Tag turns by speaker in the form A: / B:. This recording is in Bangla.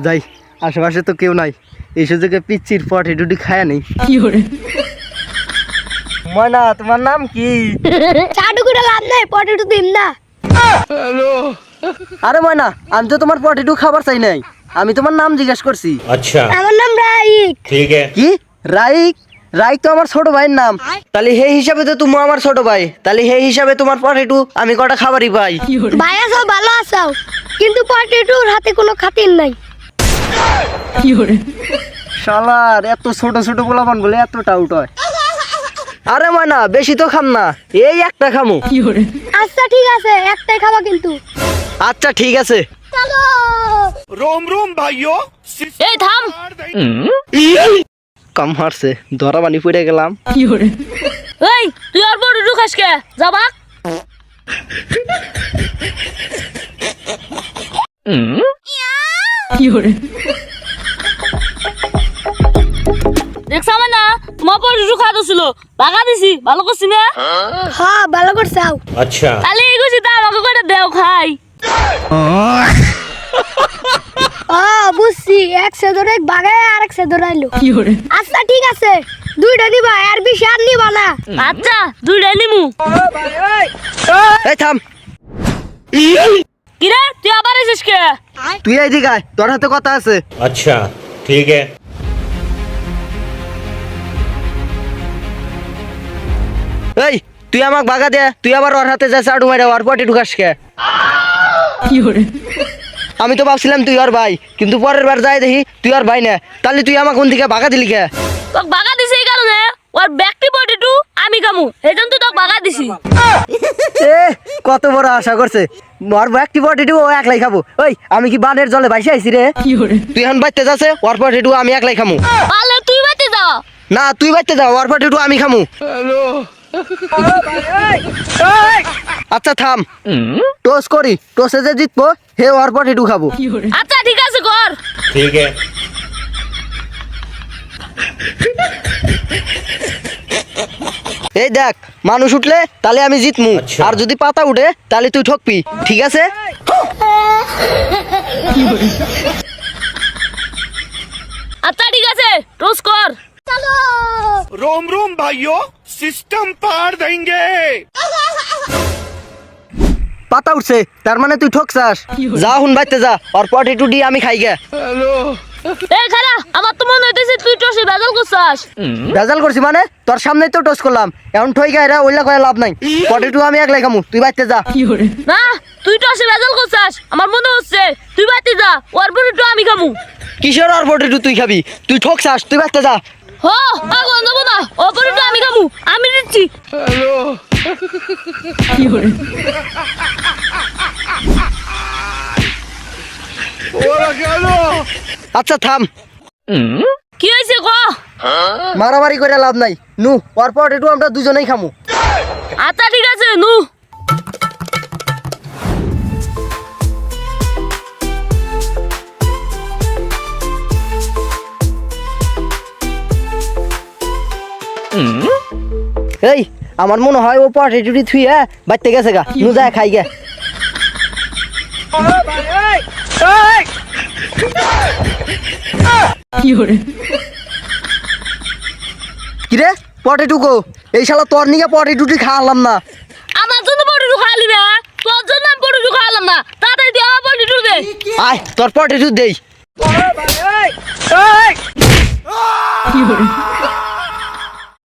A: যাই, আশেপাশে তো কেউ নাই, এই সুযোগে পিচ্চির পটে টুটি খায়া নেই। ময়না, তোমার নাম কি?
B: চাটু করে লাভ নাই, পটেটো দিন না।
A: আরে ময়না, আমি তো তোমার পটেটু খাবার চাই নাই, আমি তোমার নাম জিজ্ঞেস করছি।
C: अच्छा
B: আমার নাম রাইক।
C: ठीक है।
A: কি রাইক? রাইক তো আমার ছোট ভাইয়ের নাম। তাহলে সেই হিসাবে তো তুমি আমার ছোট ভাই, তাহলে সেই হিসাবে তোমার পটেটু আমি কটা খাবারই পাই।
B: ভাই আছো, ভালো আছো, কিন্তু পটেটোর হাতে কোনো খাতির নাই।
A: শালার এত ছোট ছোট পোলাপান বলে এত টাউট হয়। আরে ময়না, বেশি তো খাম না, এই একটা খামু।
B: আচ্ছা ঠিক আছে, একটাই খাবা কিন্তু।
A: আচ্ছা ঠিক আছে।
B: চলো।
D: रोम रोम भाइयों।
B: এই থাম।
A: কম হারছে, ধরা বানি পড়ে গেলাম।
B: এই তুই আর পটেটো খাস কে? যাবা। দেখছ না, তোমার পটেটো খাওয়া ছিল, বাগা দিছি, ভালো করছি না? হ্যাঁ ভালো করছাও।
C: अच्छा
B: তাহলে এই গুছি দাও, আমাকে করে দেও খাই। বুঝছি, এক সে ধরে বাগায় আর এক সে ধরাইলো। আচ্ছা ঠিক আছে, দুইটা নিবা, আর বেশি আর নিবা না। আচ্ছা দুইটা নিমু।
A: এই থাম,
B: কিরে তুই আবার এসেছিস কে?
A: তুই এইদিকে আয়, তোর হাতে কথা আছে।
C: अच्छा ठीक है।
A: এই তুই আমাকে বাগা দে, তুই আবার ওর হাতে যা চাড়ু মারে ওর পটে ঢুকাস কে? আমি তো ভাবছিলাম তুই ওর ভাই, কিন্তু পরের বার যাই দেখি তুই ওর ভাই না, তাহলে তুই আমাকে কোন দিকে বাগা দিলি কে?
B: তোক বাগা দিছি এই কারণে, ওর ব্যক্তি পটেটো আমি কামু, এজন্য তো তোক বাগা দিছি।
A: এ কত বড় আশা করছে, ওর ব্যক্তি পটেটু ও একলাই খাবো। ওই আমি কি বানের জলে ভাইসে আইছি রে? তুই এখন বাইতে যাচ্ছে, ওর পটেটু আমি একলাই খামু।
B: পারলে তুই বাতে যা।
A: না তুই বাইতে যা, ওর পটেটু আমি খামু। আচ্ছা থাম, টোস করি, টোসে যে জিতবো হে ওর পটেটু খাবো।
B: আচ্ছা ঠিক আছে কর।
C: ठीक है।
A: এই দেখ, মানুষ উঠলে তাহলে আমি জিতমু,
C: আচ্ছা।
A: আর যদি পাতা উঠে তাহলে তুই ঠকবি, ঠিক আছে?
B: আচ্ছা ঠিক আছে, টোস কর। চলো।
D: रोम रोम भाइयों, सिस्टम पार देंगे।
A: পাতা উঠছে, তার মানে তুই ঠকছাস। যা হুন বাইতে যা, ওর পটেটু দিয়ে আমি খাই গে।
B: এই খারা, আমার তো মনে হইতেছে তুই টোসে বাজাল করছাস।
A: ভেজাল করছি মানে? তোর সামনেই তো টোস করলাম, এখন ঠই গায়রা ওইলা কয়ে লাভ নাই। পটেটু আমি একলাই খামু, তুই বাইতে যা।
B: না তুই টোসে বাজাল করছাস, আমার মনে হচ্ছে তুই বাতে যা, ওর পটেটো আমি খামু।
A: কিশোর আর পটেটু তুই খাবি? তুই ঠকছাস, তুই বাইতে যা।
B: হো আগুন দেবো না, ও পটেটো আমি খামু, আমি দিচ্ছি।
A: আচ্ছা থাম,
B: কি হয়েছে ক?
A: মারামারি করে লাভ নাই, নু ওর পটেটু আমরা দুজনেই খামু।
B: আচ্ছা ঠিক আছে নু।
A: এই আমার মনে হয় ও পটেটুটি থুই বাইতে গেছে গা, নু যায় খাই গে। কিরে পটেটু গো, এই শালা তোর নিকে পটেটুটি খাওয়ালাম না।
B: আমার জন্য পটেটো খাওয়ালি না, তোর জন্য আমি পটেটো খাওয়ালাম না, তাড়াতাড়ি দিয়ে আমার পটেটো দে।
A: আয় তোর পটেটু দেই।